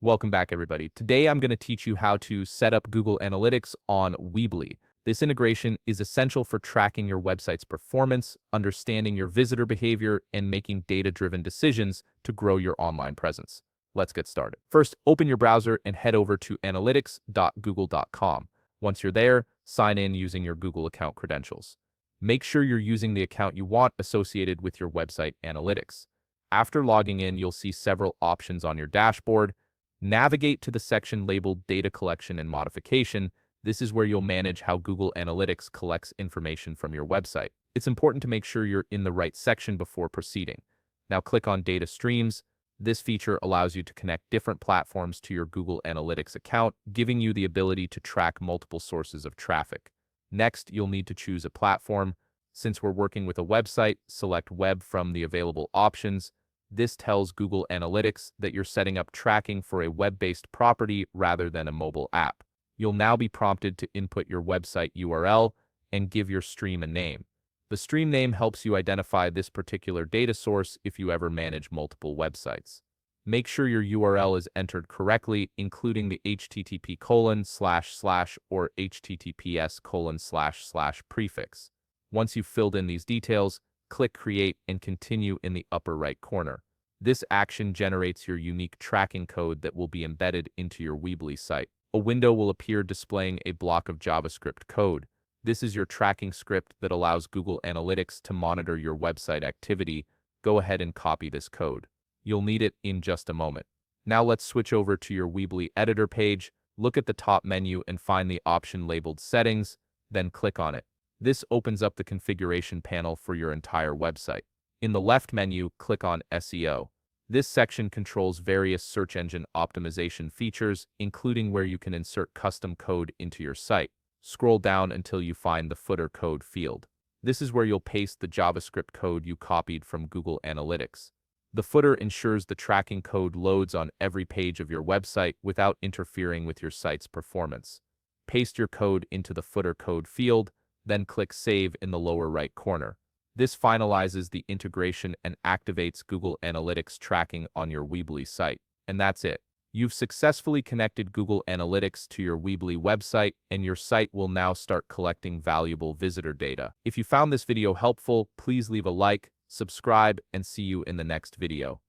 Welcome back, everybody. Today, I'm going to teach you how to set up Google Analytics on Weebly. This integration is essential for tracking your website's performance, understanding your visitor behavior, and making data-driven decisions to grow your online presence. Let's get started. First, open your browser and head over to analytics.google.com. Once you're there, sign in using your Google account credentials. Make sure you're using the account you want associated with your website analytics. After logging in, you'll see several options on your dashboard. Navigate to the section labeled Data Collection and Modification. This is where you'll manage how Google Analytics collects information from your website. It's important to make sure you're in the right section before proceeding. Now click on Data Streams. This feature allows you to connect different platforms to your Google Analytics account, giving you the ability to track multiple sources of traffic. Next, you'll need to choose a platform. Since we're working with a website, select Web from the available options. This tells Google Analytics that you're setting up tracking for a web-based property rather than a mobile app. You'll now be prompted to input your website URL and give your stream a name. The stream name helps you identify this particular data source if you ever manage multiple websites. Make sure your URL is entered correctly, including the http:// or https:// prefix. Once you've filled in these details, click Create and Continue in the upper right corner. This action generates your unique tracking code that will be embedded into your Weebly site. A window will appear displaying a block of JavaScript code. This is your tracking script that allows Google Analytics to monitor your website activity. Go ahead and copy this code. You'll need it in just a moment. Now let's switch over to your Weebly editor page. Look at the top menu and find the option labeled Settings, then click on it. This opens up the configuration panel for your entire website. In the left menu, click on SEO. This section controls various search engine optimization features, including where you can insert custom code into your site. Scroll down until you find the footer code field. This is where you'll paste the JavaScript code you copied from Google Analytics. The footer ensures the tracking code loads on every page of your website without interfering with your site's performance. Paste your code into the footer code field, then click Save in the lower right corner. This finalizes the integration and activates Google Analytics tracking on your Weebly site. And that's it. You've successfully connected Google Analytics to your Weebly website, and your site will now start collecting valuable visitor data. If you found this video helpful, please leave a like, subscribe, and see you in the next video.